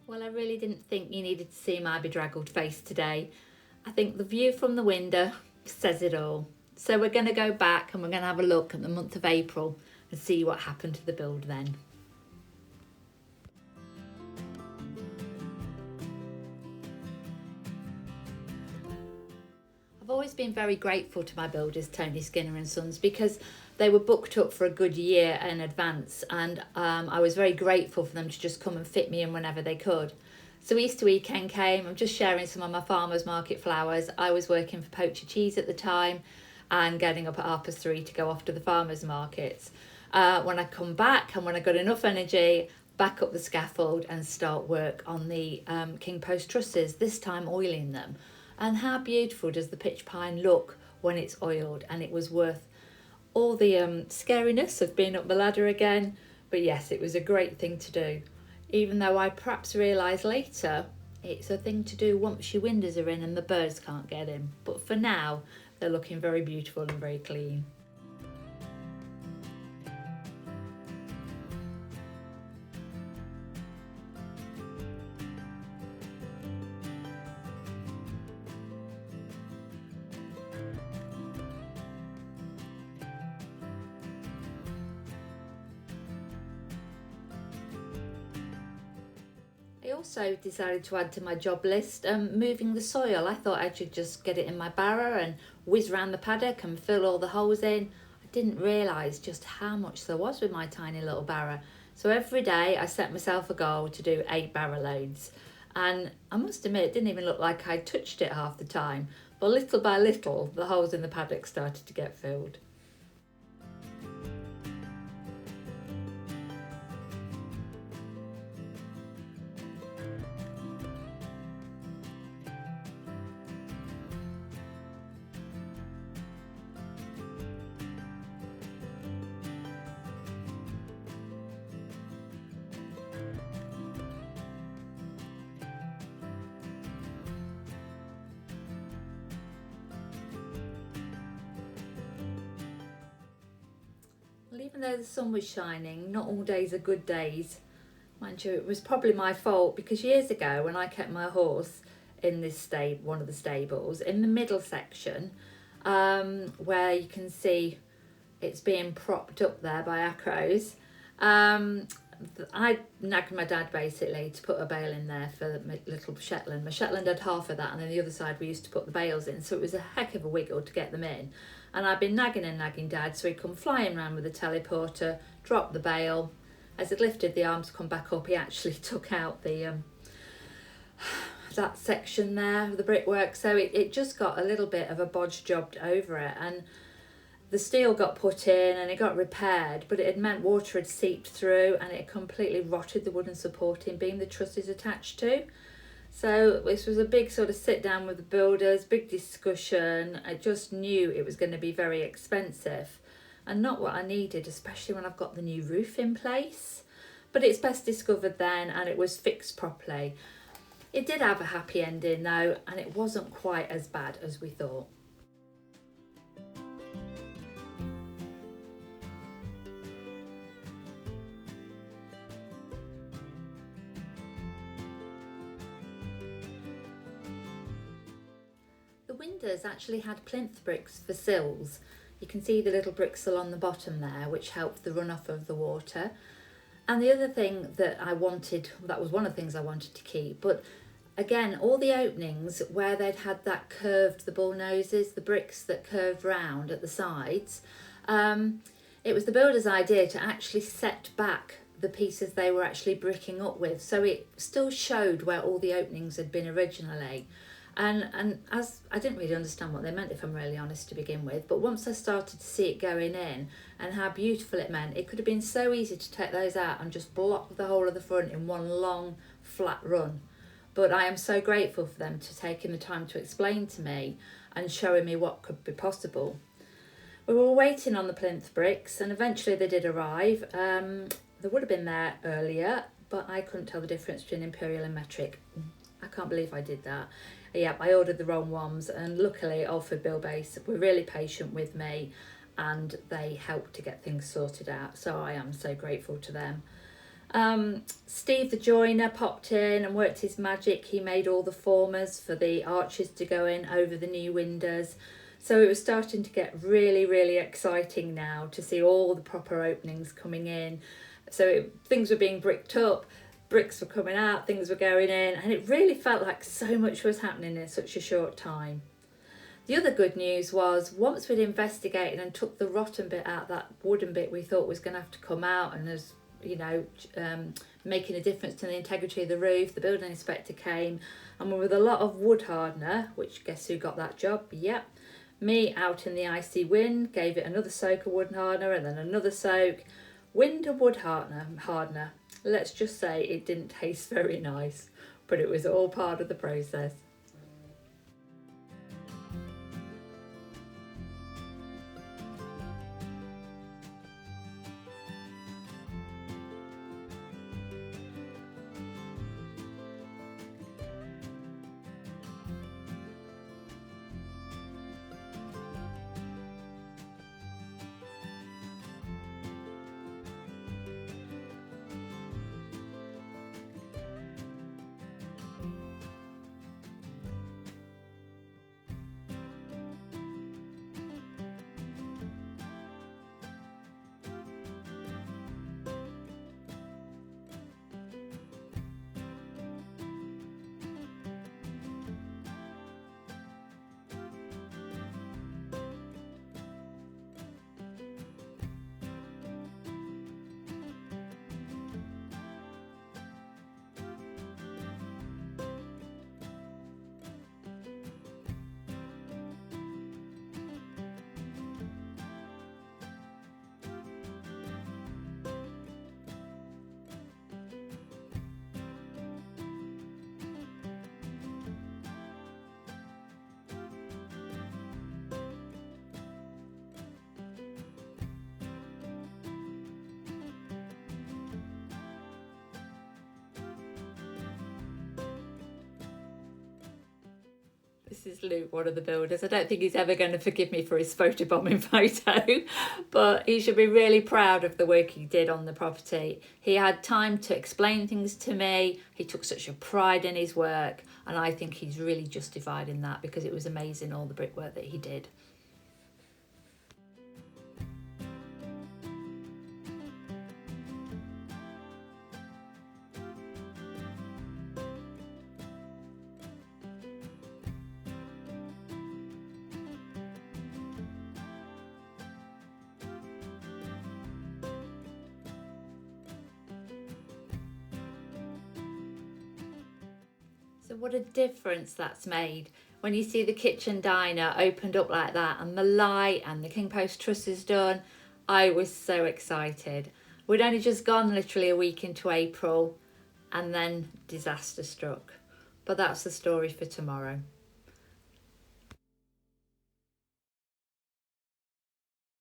Well, I really didn't think you needed to see my bedraggled face today. I think the view from the window says it all. So we're going to go back and we're going to have a look at the month of April and see what happened to the build then. I've always been very grateful to my builders, Tony Skinner and Sons, because they were booked up for a good year in advance, and I was very grateful for them to just come and fit me in whenever they could. So Easter weekend came, I'm just sharing some of my farmers market flowers. I was working for Poacher Cheese at the time and getting up at 3:30 to go off to the farmers markets. When I come back and when I got enough energy, back up the scaffold and start work on the King Post trusses, this time oiling them. And how beautiful does the pitch pine look when it's oiled? And it was worth all the scariness of being up the ladder again. But yes, it was a great thing to do. Even though I perhaps realised later it's a thing to do once your windows are in and the birds can't get in. But for now, they're looking very beautiful and very clean. I also decided to add to my job list moving the soil. I thought I should just get it in my barrow and whiz round the paddock and fill all the holes in. I didn't realise just how much there was with my tiny little barrow. So every day I set myself a goal to do 8 barrow loads. And I must admit, it didn't even look like I'd touched it half the time. But little by little, the holes in the paddock started to get filled. Well, even though the sun was shining, not all days are good days. Mind you, it was probably my fault because years ago when I kept my horse in this one of the stables, in the middle section, where you can see it's being propped up there by acros, I nagged my dad basically to put a bale in there for my little Shetland. My Shetland had half of that, and then the other side we used to put the bales in, so it was a heck of a wiggle to get them in. And I'd been nagging and nagging Dad, so he'd come flying round with a teleporter, drop the bale. As it lifted the arms to come back up, he actually took out the that section there of the brickwork, so it just got a little bit of a bodge jobbed over it, and the steel got put in and it got repaired, but it had meant water had seeped through and it completely rotted the wooden supporting beam the truss is attached to. So this was a big sort of sit down with the builders, big discussion. I just knew it was going to be very expensive and not what I needed, especially when I've got the new roof in place. But it's best discovered then, and it was fixed properly. It did have a happy ending though, and it wasn't quite as bad as we thought. The windows actually had plinth bricks for sills. You can see the little bricks along the bottom there, which helped the runoff of the water. And the other thing that I wanted, that was one of the things I wanted to keep, but again, all the openings where they'd had that curved, the bull noses, the bricks that curved round at the sides, it was the builder's idea to actually set back the pieces they were actually bricking up with, so it still showed where all the openings had been originally. And as I didn't really understand what they meant, if I'm really honest, to begin with, but once I started to see it going in and how beautiful it meant, it could have been so easy to take those out and just block the whole of the front in one long flat run. But I am so grateful for them to taking the time to explain to me and showing me what could be possible. We were waiting on the plinth bricks and eventually they did arrive. They would have been there earlier, but I couldn't tell the difference between imperial and metric. I can't believe I did that. Yeah, I ordered the wrong ones, and luckily Alford Buildbase were really patient with me and they helped to get things sorted out, so I am so grateful to them. Steve the joiner popped in and worked his magic. He made all the formers for the arches to go in over the new windows. So it was starting to get really, really exciting now to see all the proper openings coming in. So things were being bricked up, bricks were coming out, things were going in, and it really felt like so much was happening in such a short time. The other good news was once we'd investigated and took the rotten bit out, that wooden bit we thought was going to have to come out and as making a difference to the integrity of the roof, the building inspector came and with a lot of wood hardener, which guess who got that job? Yep, me out in the icy wind, gave it another soak of wood hardener and then another soak. Wind and wood hardener. Let's just say it didn't taste very nice, but it was all part of the process. This is Luke, one of the builders. I don't think he's ever going to forgive me for his photobombing photo, but he should be really proud of the work he did on the property. He had time to explain things to me. He took such a pride in his work, and I think he's really justified in that because it was amazing all the brickwork that he did. So what a difference that's made when you see the kitchen diner opened up like that and the light and the king post trusses done. I was so excited. We'd only just gone literally a week into April and then disaster struck. But that's the story for tomorrow.